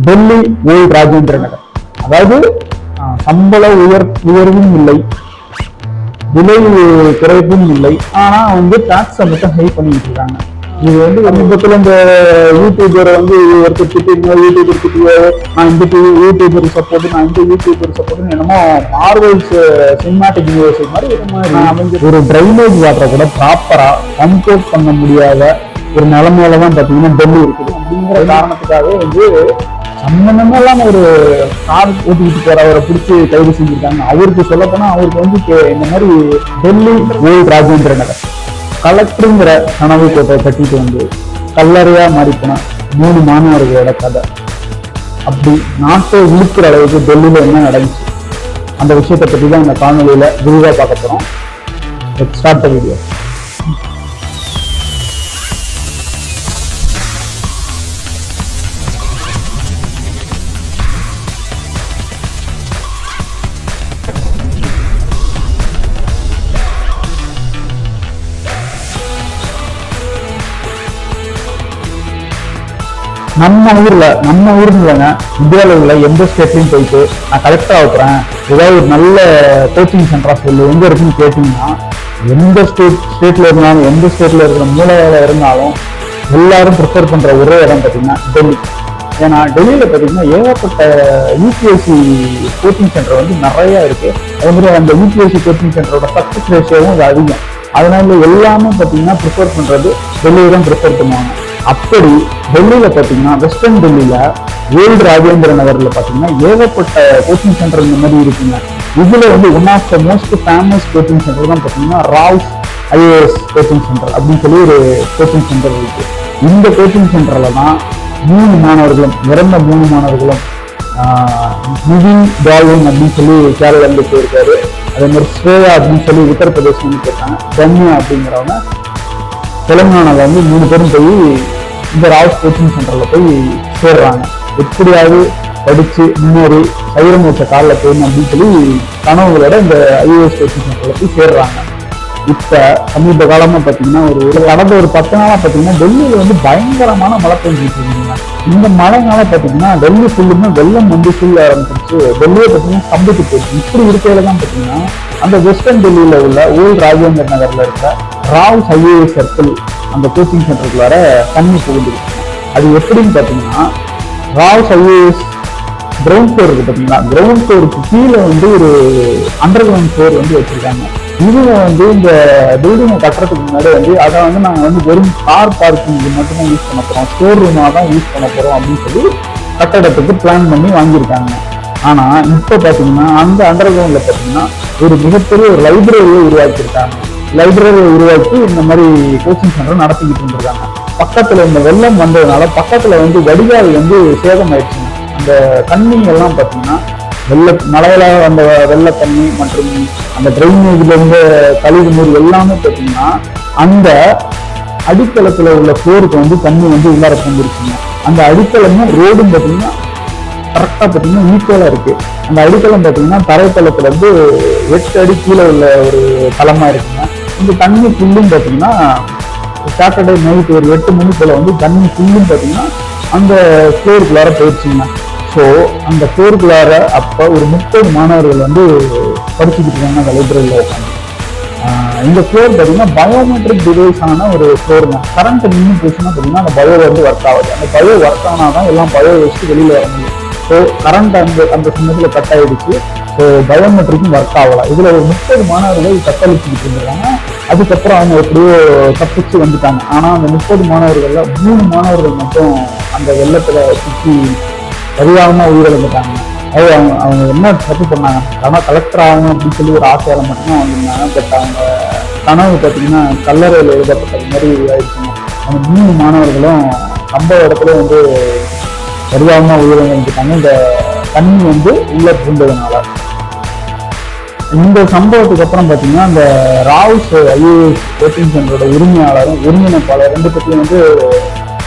Delhi volt Rajendra நகர். அதாவது சம்பள உயர்வும் இல்லை, விலை குறைப்பும் இல்லை, ஆனா வந்து டாக்ஸை மட்டும் ஹை பண்ணிட்டு இருக்காங்க. இது வந்து சமீபத்தில் இந்த யூடியூபரை வந்து ஒருத்தர் திட்டிருந்தோம், யூடியூபர் திட்டுவாரு, நான் இந்த யூடியூபர் சப்போர்ட், நான் இந்த யூடியூபர் சப்போர்ட், என்னமோ மார்வல்ஸ் சினிமாட்டிக் யூனிவர்ஸ் மாதிரி அமைஞ்ச ஒரு டிரைனேஜ் வாட்டரை கூட ப்ராப்பரா கண்ட்ரோல் பண்ண முடியாத ஒரு நிலைமையில தான் பார்த்தீங்கன்னா டெல்லி இருக்குது. அப்படிங்கிற காரணத்துக்காகவே வந்து சம்பந்தமே இல்லாம ஒரு கார் ஓட்டிக்கிட்டு போறவரை பிடிச்சி கைது செஞ்சிருக்காங்க. அவருக்கு சொல்ல போனா அவருக்கு வந்து இந்த மாதிரி டெல்லி ஓல்ட் ராஜேந்திர நகர் கலெக்டருங்கிற கனவு கோட்டை கட்டிட்டு வந்து கல்லறையா மாறி போன 3 மாணவர்களோட கதை. அப்படி நாட்டை இழுக்கிற அளவுக்கு டெல்லியில என்ன நடந்துச்சு அந்த விஷயத்தை பற்றி தான் இந்த காணொலியில விரிவாக பார்க்க போறோம். Let's start the video. நம்ம ஊர்ல இல்லைங்க, இந்தியாவில் உள்ள எந்த ஸ்டேட்லையும் போயிட்டு நான் கலெக்டர் ஆகுறேன், ஏதாவது ஒரு நல்ல கோச்சிங் சென்டரா சொல்லு எங்க இருக்குன்னு கேட்டீங்கன்னா, எந்த ஸ்டேட்ல இருந்தாலும் எந்த ஸ்டேட்ல இருக்கிற மூலையில இருந்தாலும் எல்லாரும் ப்ரிஃபர் பண்ற ஒரே இடம் பார்த்தீங்கன்னா டெல்லி. ஏன்னா டெல்லியில பார்த்தீங்கன்னா ஏகப்பட்ட யூபிஎஸ்சி கோச்சிங் சென்டர் வந்து நிறைய இருக்கு. அதே மாதிரி அந்த யூபிஎஸ்சி கோச்சிங் சென்டரோட சக்சஸ் ரேஷியோவும் அது அதிகம். அதனால எல்லாமே பார்த்தீங்கன்னா ப்ரிஃபர் பண்றது டெல்லியை தான் ப்ரிஃபர் பண்ணுவாங்க. அப்படி டெல்லியில பாத்தீங்கன்னா வெஸ்டர்ன் டெல்லியில ஓல்டு ராஜேந்திர நகர்ல பாத்தீங்கன்னா ஏகப்பட்ட கோச்சிங் சென்டர் இந்த மாதிரி இருக்குங்க. இதுல வந்து one of the most famous coaching centre தான் பாத்தீங்கன்னா ராவ்ஸ் ஐஏஎஸ் கோச்சிங் சென்டர் அப்படின்னு சொல்லி ஒரு கோச்சிங் சென்டர் இருக்கு. இந்த கோச்சிங் சென்டர்ல தான் 3 மாணவர்களும் இறந்த 3 மாணவர்களும் நிதின் டால்வின் அப்படின்னு சொல்லி கேரளாந்து போயிருக்காரு. அதே மாதிரி ஸ்ரேயா அப்படின்னு சொல்லி உத்தரப்பிரதேசம் போயிருக்காங்க. தன்யா அப்படிங்கிறவங்க தெலுங்கானால வந்து 3 பேரும் போய் இந்த ராவ்ஸ் கோச்சிங் சென்டர்ல போய் சேர்றாங்க. எப்படியாவது படிச்சு முன்னேறி சைரம் வச்ச காலில் போயிடணும் அப்படின்னு சொல்லி கனவுகளோட இந்த ஐஏஎஸ் கோச்சிங் சென்டர்ல போய் சேர்றாங்க. இப்ப சமீப காலமா பாத்தீங்கன்னா கடந்த ஒரு 10 நாளா பாத்தீங்கன்னா டெல்லியில வந்து பயங்கரமான மழை பெஞ்சிட்டு இருந்தீங்க. இந்த மழைனால பாத்தீங்கன்னா டெல்லி ஃபுல்லுமே வெள்ளம் வந்து சூழ ஆரம்பிச்சிருச்சு. டெல்லியை பாத்தீங்கன்னா ஸ்தம்பிட்டு போயிடுச்சு. இப்படி இருக்கையில தான் பாத்தீங்கன்னா அந்த வெஸ்டர்ன் டெல்லியில உள்ள ஓல்ட் ராஜேந்திர நகர்ல இருக்க ராவ்ஸ் ஐஏஎஸ் சர்க்கிள் அந்த கோச்சிங் சென்டருக்குள்ளார தண்ணி புகுந்துருக்கு. அது எப்படின்னு பாத்தீங்கன்னா, ராவ்ஸ் ஐஏஎஸ் கிரவுண்ட் ஃப்ளோர் இருக்கு பாத்தீங்கன்னா, கிரவுண்ட் ஃப்ளோருக்கு கீழே வந்து ஒரு அண்டர் கிரவுண்ட் ஃப்ளோர் வந்து வச்சிருக்காங்க. இவங்க வந்து இந்த பில்டிங்கை கட்டுறதுக்கு முன்னாடி வந்து அதை வந்து நாங்கள் வந்து வெறும் கார் பார்க்கிங் மட்டும்தான் யூஸ் பண்ண போறோம், ஸ்டோர் ரூமாக தான் யூஸ் பண்ண போறோம் அப்படின்னு சொல்லி கட்டடத்துக்கு பிளான் பண்ணி வாங்கியிருக்காங்க. ஆனா இப்ப பாத்தீங்கன்னா அந்த அண்டர் கிரவுண்ட்ல பாத்தீங்கன்னா ஒரு மிகப்பெரிய ஒரு லைப்ரரியை உருவாக்கியிருக்காங்க. லைப்ரரியை உருவாக்கி இந்த மாதிரி கோச்சிங் சென்டர் நடத்திக்கிட்டு இருந்திருக்காங்க. பக்கத்துல இந்த வெள்ளம் வந்ததுனால பக்கத்துல வந்து வடிகால் வந்து சேதம் ஆயிடுச்சுங்க. அந்த தண்ணி எல்லாம் பாத்தீங்கன்னா மழையில வந்த வெள்ள தண்ணி மற்றும் அந்த டிரைனேஜ்ல இருந்த கழிவு நீர் எல்லாமே பாத்தீங்கன்னா அந்த அடித்தளத்துல உள்ள ஃப்ளோருக்கு வந்து தண்ணி வந்து உள்ளார வந்துருச்சுங்க. அந்த அடித்தளமும் ரோடும் பாத்தீங்கன்னா கரெக்டா பாத்தீங்கன்னா ஈக்குவலா இருக்கு. அந்த அடித்தளம் பாத்தீங்கன்னா தரைத்தளத்துல இருந்து 8 அடி கீழே உள்ள ஒரு தளமா இருக்குங்க. இந்த தண்ணி ஃபுல்லும் பாத்தீங்கன்னா சாட்டர்டே நைட் ஒரு 8 மணி போல வந்து தண்ணி ஃபுல்லும் பாத்தீங்கன்னா அந்த ஃப்ளோருக்குள்ளார போயிடுச்சுங்க. ஸோ அந்த ஃப்ளோருக்குள்ளார அப்ப ஒரு 30 மாணவர்கள் வந்து படிச்சுக்கிட்டு இருக்காங்க அந்த லைப்ரரியில உட்காந்து. இந்த ஃப்ளோர் பார்த்தீங்கன்னா பயோமெட்ரிக் டிவைஸ் ஆன ஒரு ஃப்ளோருங்க. கரண்ட் நின்று போச்சுன்னா பார்த்தீங்கன்னா அந்த பயோ வந்து ஒர்க் ஆகுது. அந்த பயோ ஒர்க் ஆனாதான் எல்லாம் பயோ வச்சு வெளியில வர முடியும். ஸோ கரண்ட் அந்த சமயத்தில் கட் ஆயிடுச்சு. ஸோ பயோமெட்ரிக்கும் ஒர்க் ஆகலாம். இதுல ஒரு 30 மாணவர்கள் தத்தளிச்சுக்கிட்டு இருந்திருக்காங்க. அதுக்கப்புறம் அவங்க எப்படியோ தப்பிச்சு வந்துட்டாங்க. ஆனா அந்த 30 மாணவர்கள்ல 3 மாணவர்கள் மட்டும் அந்த வெள்ளத்துல சுற்றி பரிதாபமா உயிரிழந்துட்டாங்க. அது அவங்க என்ன தப்பு பண்ணாங்க, ஆனால் கலெக்டர் ஆகணும் அப்படின்னு சொல்லி ஒரு ஆசையால மட்டும்தான் வந்திருந்தாங்க. பட் அவங்க கனவு பார்த்தீங்கன்னா கல்லறையில் எழுதப்பட்டது மாதிரி ஆயிடுச்சுங்க. அந்த 3 மாணவர்களும் சம்பவ இடத்துல வந்து பரிதாபமா உயிரிழந்துட்டாங்க. இந்த தண்ணி வந்து உள்ள புகுந்ததுனால. இந்த சம்பவத்துக்கு அப்புறம் பார்த்தீங்கன்னா இந்த ராவ்ஸ் ஐஏஎஸ் கோச்சிங் சென்டரோட உரிமையாளரும் ஒருங்கிணைப்பாளர் 2 பேரையும் வந்து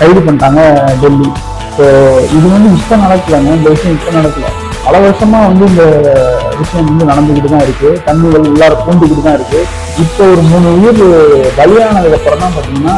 கைது பண்ணிட்டாங்க டெல்லி. ஸோ இது வந்து இப்போ நடக்கலங்க, இந்த விஷயம் இப்போ நடக்கல. பல வருஷமா வந்து இந்த விஷயம் வந்து நடந்துக்கிட்டு தான் இருக்கு. தண்ணிகள் உள்ளார பூந்துக்கிட்டு தான் இருக்கு. இப்போ ஒரு 3 உயிர் பலியானதுக்கு அப்புறம் தான் பார்த்தீங்கன்னா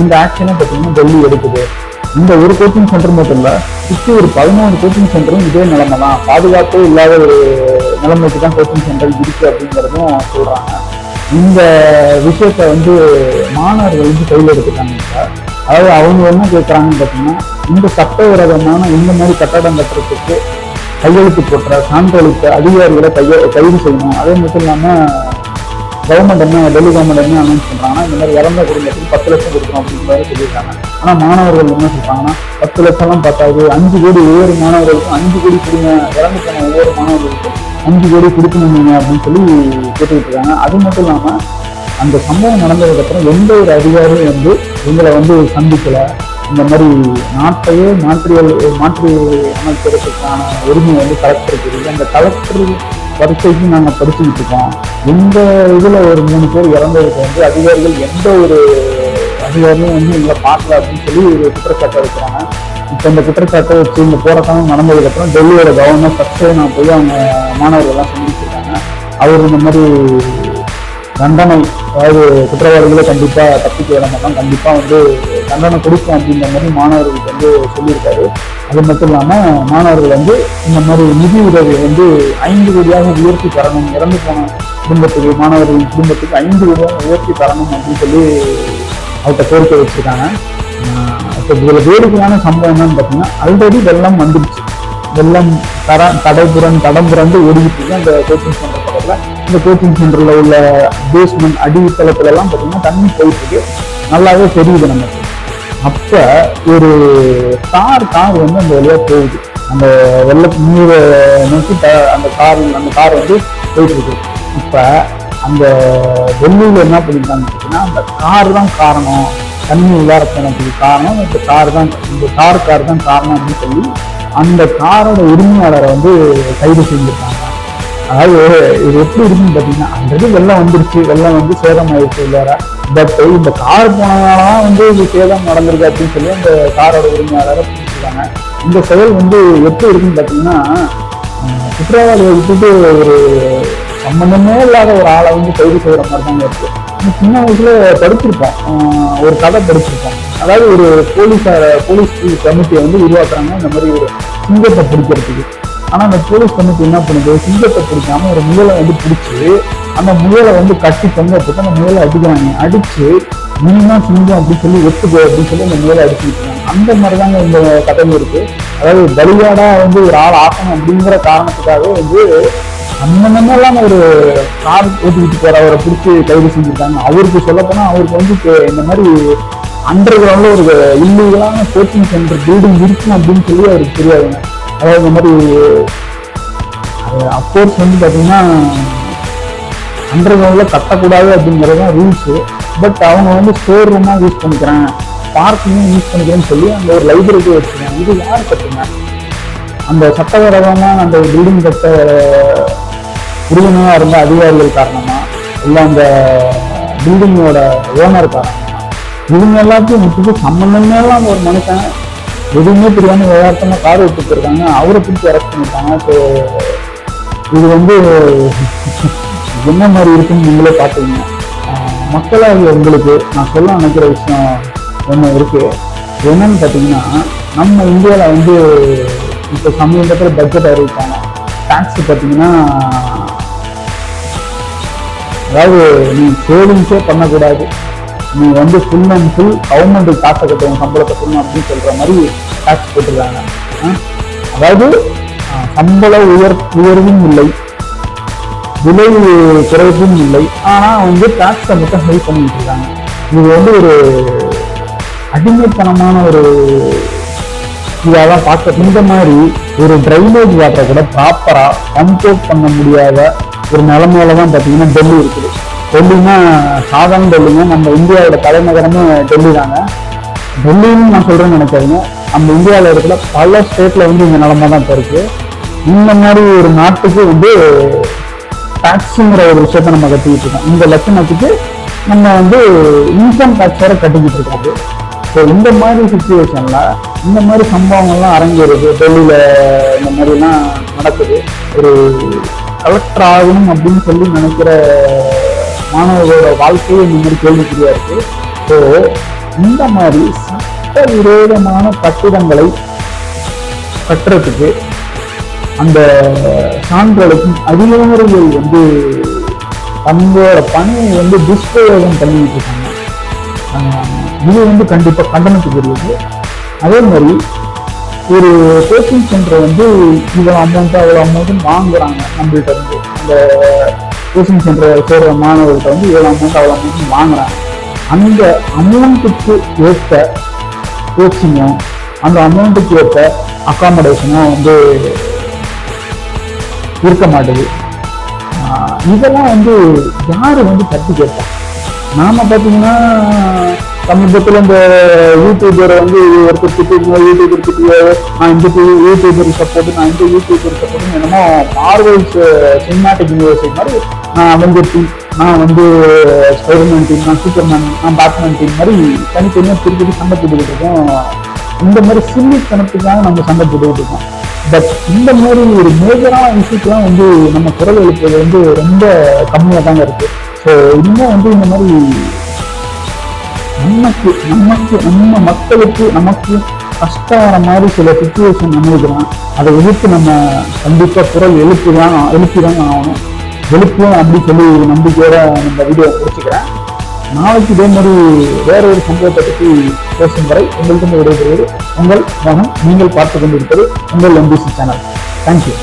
இந்த ஆக்ஷனே பார்த்தீங்கன்னா டெல்லி எடுக்குது. இந்த ஒரு கோச்சிங் சென்டர் மட்டும் இல்லை, சுற்றி ஒரு 11 கோச்சிங் சென்டரும் இதே நிலைமை தான், பாதுகாப்பே இல்லாத ஒரு நிலைமைக்கு தான் கோச்சிங் சென்டர் இருக்கு அப்படிங்கிறதும் சொல்றாங்க. இந்த விஷயத்த வந்து மாணவர்கள் வந்து கையில் எடுத்துட்டாங்க. அதாவது அவங்க என்ன கேட்குறாங்கன்னு பார்த்தீங்கன்னா, இந்த சட்டவிரோதமான இந்த மாதிரி கட்டடம் கட்டுறதுக்கு கையெழுத்து போட்டுற சான்றளித்த அதிகாரிகளை கைது செய்யணும். அதே மட்டும் இல்லாமல் கவர்மெண்ட் டெல்லி கவர்மெண்ட் என்ன அனௌன்ஸ் பண்றாங்கன்னா, இந்த மாதிரி இறந்த குடும்பத்துக்கு 10 லட்சம் கொடுக்கணும் அப்படிங்கிற மாதிரி சொல்லியிருக்காங்க. ஆனா மாணவர்கள் என்ன சொல்றாங்கன்னா, 10 லட்சம் எல்லாம் பார்த்தாது, 5 கோடி ஒவ்வொரு மாணவர்களுக்கும் 5 கோடி கொடுங்க, இறந்து போன ஒவ்வொரு மாணவர்களுக்கும் 5 கோடி கொடுக்கணும் அப்படின்னு சொல்லி கேட்டுக்கிட்டு இருக்காங்க. அது மட்டும் இல்லாம அந்த சம்பவம் நடந்ததுக்கு அப்புறம் எந்த ஒரு அதிகாரியும் வந்து எங்களை வந்து சந்திக்கல. இந்த மாதிரி நாட்டையே மாற்றி அமைக்கிறதுக்கான உரிமை வந்து கலெக்டருக்கு இருக்குது. அந்த கலெக்டர் பரீட்சைக்கு நாங்கள் படிச்சுக்கிட்டு இருக்கோம். இந்த இதில் ஒரு 3 பேர் இறந்ததுக்கு வந்து அதிகாரிகள் எந்த ஒரு அதிகாரியும் வந்து எங்களை பார்க்கல அப்படின்னு சொல்லி ஒரு குற்றச்சாட்டை வைக்கிறாங்க. இப்போ இந்த குற்றச்சாட்டை வச்சு இந்த போராட்டம் நடந்ததுக்கப்புறம் டெல்லியோட கவர்னர் ஃபர்ஸ்டே நான் போய் அவங்க மாணவர்கள்லாம் சந்திச்சிருக்காங்க. அவர் இந்த மாதிரி தண்டனை, அதாவது குற்றவாளிகளை கண்டிப்பாக தப்பிக்க விட மாட்டோம், கண்டிப்பாக வந்து தண்டனை கொடுக்கும் அப்படின்ற மாதிரி மாணவர்களுக்கு வந்து சொல்லியிருக்காரு. அது மட்டும் இல்லாமல் மாணவர்கள் வந்து இந்த மாதிரி நிதி உதவியை வந்து 5 கோடியாக உயர்த்தி தரணும், இறந்து போன குடும்பத்துக்கு, மாணவர்களின் குடும்பத்துக்கு 5 கோடியாக உயர்த்தி தரணும் அப்படின்னு சொல்லி அவர்கிட்ட கோரிக்கை வச்சிருக்காங்க. இப்போ இதில் வேடிக்கையான சம்பவம் என்னன்னு பார்த்தீங்கன்னா, ஆல்ரெடி வெள்ளம் வந்துடுச்சு. வெள்ளம் தடம் புரண்டு ஓடிக்கிட்டு இருக்கு அந்த கோச்சிங் சென்டர் பக்கத்தில். இந்த கோச்சிங் சென்டரில் உள்ள பேஸ்மெண்ட் அடித்தளத்துல எல்லாம் பார்த்தீங்கன்னா தண்ணி போயிட்டு இருக்கு, நல்லாவே தெரியுது நமக்கு. அப்போ ஒரு கார் வந்து அந்த வழியாக போகுது, அந்த வெள்ள நீரை நோக்கி அந்த கார் வந்து போயிட்டு இருக்கு. இப்போ அந்த டெல்லியில் என்ன பண்ணியிருக்காங்க அப்படின்னா, அந்த கார் தான் காரணம், தண்ணி உள்ளார போனதுக்கு காரணம் இந்த கார் தான் காரணம் அப்படின்னு சொல்லி அந்த காரோட உரிமையாளரை வந்து கைது செஞ்சிருக்காங்க. அதாவது இது எப்படி இருக்குன்னு பார்த்தீங்கன்னா, ஆல்ரெடி வெள்ளம் வந்துருச்சு, வெள்ளம் வந்து சேதம் ஆயிடுச்சு உள்ளார, பட் இந்த கார் போனதுனாலதான் வந்து இது சேதம் நடந்திருக்கு அப்படின்னு சொல்லி அந்த காரோட உரிமையாளரை பிடிச்சிருக்காங்க. இந்த செயல் வந்து எப்படி இருக்குன்னு பார்த்தீங்கன்னா, குற்றவாளியை விட்டுட்டு ஒரு சம்பந்தமே இல்லாத ஒரு ஆளை வந்து கைது செய்கிற மாதிரி தாங்க இருக்கு. சின்ன வயசுல படிச்சிருப்போம், ஒரு கதை படிச்சிருப்போம். அதாவது ஒரு போலீஸ் கமிட்டியை வந்து உருவாக்குறாங்க இந்த மாதிரி ஒரு சிங்கத்தை பிடிக்கிறதுக்கு. ஆனா அந்த போலீஸ் கமிட்டி என்ன பண்ணுது, சிங்கத்தை பிடிக்காம ஒரு முயலை வந்து பிடிச்சி அந்த முயலை வந்து கட்டி தொங்க போட்டு அந்த முயலை அடிக்கிறாங்க. அடிச்சு நீதான் சிங்கம் அப்படின்னு சொல்லி ஒத்துக்கோ அப்படின்னு சொல்லி அந்த முயலை அடிச்சுக்கிறாங்க. அந்த மாதிரிதாங்க இந்த கதையும் இருக்கு. அதாவது பலியாடா வந்து ஒரு ஆள் ஆக்கணும் அப்படிங்கிற காரணத்துக்காக வந்து அண்ணனெல்லாம் ஒரு கார் ஓட்டிக்கிட்டு போற அவரை பிடிச்சி கைது செஞ்சுருக்காங்க. அவருக்கு சொல்லப்போனா அவருக்கு வந்து இந்த மாதிரி அண்டர் கிரவுண்ட்ல ஒரு இல்லீகலான கோச்சிங் சென்டர் பில்டிங் இருக்கும் அப்படின்னு சொல்லி அவருக்கு தெரியாதுங்க. அதாவது இந்த மாதிரி அப்கோர்ஸ் வந்து பார்த்தீங்கன்னா அண்டர் கிரவுண்ட்ல கட்டக்கூடாது அப்படிங்கிறது தான் ரூல்ஸு. பட் அவங்க வந்து ஸ்டோர் ரூமாக யூஸ் பண்ணிக்கிறேன், பார்க்கிங்கும் யூஸ் பண்ணிக்கிறேன்னு சொல்லி அந்த ஒரு லைப்ரரி வச்சுருக்காங்க. இது யார் கட்டுங்க? அந்த சட்டவிரோதமான அந்த பில்டிங் கட்ட உறுதுணையாக இருந்த அதிகாரிகள் காரணமா இல்லை அந்த பில்டிங்கோட ஓனர் காரணமா? இவங்க எல்லாத்தையும் முட்டுக்கு சம்பந்தமே இல்லாம ஒரு மனுஷன் எதுவுமே தெரியாம யதார்த்தமா கார் விட்டுட்டு இருக்காங்க, அவரை பிடிச்சி அரெஸ்ட் பண்ணிட்டாங்க. ஸோ இது வந்து என்ன மாதிரி இருக்குன்னு நீங்களே பார்த்தீங்க. மக்களாகிய உங்களுக்கு நான் சொல்ல நினைக்கிற விஷயம் ஒன்று இருக்கு. என்னன்னு பார்த்தீங்கன்னா, நம்ம இந்தியாவில் வந்து இப்போ சமீபத்தில் பட்ஜெட் அறிவிப்பாங்க. டேக்ஸ் பார்த்தீங்கன்னா, அதாவது நீ சேவிங்ஸே பண்ணக்கூடாது, நீ வந்து ஃபுல் அண்ட் ஃபுல் கவர்மெண்ட்டுக்கு காசை கட்டணும், சம்பளத்தை சொல்லணும் அப்படின்னு சொல்ற மாதிரி டேக்ஸ் போட்டுருக்காங்க. அதாவது சம்பள உயர்வும் இல்லை, விலை குறைவும் இல்லை, ஆனா வந்து டேக்ஸை மட்டும் ஹை பண்ணிட்டு இருக்காங்க. இது வந்து ஒரு அடிமைத்தனமான ஒரு இதாதான் பார்க்க. இந்த மாதிரி ஒரு டிரைனேஜ் வாட்டரை கூட ப்ராப்பரா கண்ட்ரோல் பண்ண முடியாத ஒரு நிலைமையில தான் பார்த்தீங்கன்னா டெல்லி இருக்குது. டெல்லினா சாதாரண டெல்லிங்க, நம்ம இந்தியாவோட தலைநகரமே டெல்லி தாங்க. டெல்லின்னு நான் சொல்றேன்னு நினைக்காதீங்க, நம்ம இந்தியாவில் இருக்கிற பல ஸ்டேட்ல வந்து இந்த நிலைமை தான் இப்போ இருக்கு. இந்த மாதிரி ஒரு நாட்டுக்கு வந்து டாக்ஸுங்கிற ஒரு விஷயத்த நம்ம கட்டிக்கிட்டு இருக்கோம். இந்த லட்சணத்துக்கு நம்ம வந்து இன்கம் டேக்ஸ் வேற கட்டிக்கிட்டு இருக்காது. ஸோ இந்த மாதிரி சுச்சுவேஷன்ல இந்த மாதிரி சம்பவங்கள்லாம் அரங்கேறுது, டெல்லியில இந்த மாதிரிலாம் நடக்குது. ஒரு கலெக்டர் ஆகணும் அப்படின்னு சொல்லி நினைக்கிற மாணவர்களோட வாழ்க்கையை இந்த மாதிரி கேள்விக்குறியா இருக்கு. ஸோ இந்த மாதிரி சட்டவிரோதமான கட்டிடங்களை கட்டுறதுக்கு அந்த சான்றோருக்கும் அதிகாரிகள் வந்து தங்களோட பணியை வந்து துஷ்பிரயோகம் பண்ணிட்டு இருக்காங்க. இது வந்து கண்டிப்பா கண்டனத்துக்குரியது. அதே மாதிரி ஒரு கோச்சிங் சென்டர் வந்து இவ்வளோ அமௌண்ட் வாங்குறாங்க நம்மள்கிட்ட இருந்து. அந்த கோச்சிங் சென்டர் சேர்ற மாணவர்கள்ட்ட வந்து இவ்வளோ அமௌண்ட் வாங்குறாங்க. அந்த அமௌண்ட்டுக்கு ஏற்ற கோச்சிங்கும் அந்த அமௌண்ட்டுக்கு ஏற்ற அகாமடேஷனும் வந்து இருக்க மாட்டேது. இதெல்லாம் வந்து யாரு வந்து தட்டி கேட்பா? நாம பார்த்தீங்கன்னா சமீபத்தில் இந்த யூடியூபரை வந்து ஒருத்தர் திட்டு, யூடியூபர் திட்டு, நான் இந்த யூடியூபர் சப்போர்ட், நான் இந்த யூடியூபர் சப்போர்ட்னு என்னமோ மார்வல்ஸ் சினிமாட்டிக் யூனிவர்ஸ் மாதிரி நான் அவெஞ்சர் டீம், நான் வந்து ஸ்பைடர்மேன் டீம், நான் சூப்பர்மேன், நான் பேட்மேன் டீம் மாதிரி தனித்தனியாக திருப்பி சண்டை போட்டுக்கிட்டு இருக்கோம். இந்த மாதிரி சில்லித்தனத்துக்காக நம்ம சண்டை போட்டுக்கிட்டு இருக்கோம். பட் இந்த மாதிரி ஒரு மேஜரான விஷயத்துலாம் வந்து நம்ம குரல் எழுப்புறது வந்து ரொம்ப கம்மியாக தாங்க இருக்கு. ஸோ இன்னும் வந்து இந்த மாதிரி நம்ம மக்களுக்கு நமக்கு கஷ்டம் வர மாதிரி சில சிச்சுவேஷன் அமைக்கிறான். அதை எதிர்த்து நம்ம கண்டிப்பாக குரல் எழுப்பிதான் ஆகணும். எழுப்புவோம் அப்படின்னு சொல்லி நம்பிக்கையோட இந்த வீடியோ முடிச்சுக்கிறேன். நாளைக்கு இதே மாதிரி வேற ஒரு சம்பவத்தை பற்றி பேசும் வரை உங்கள்கிட்ட விடைபெறுவது உங்கள் மகன். நீங்கள் பார்த்து கொண்டிருப்பது உங்கள் MBC சேனல். தேங்க்யூ.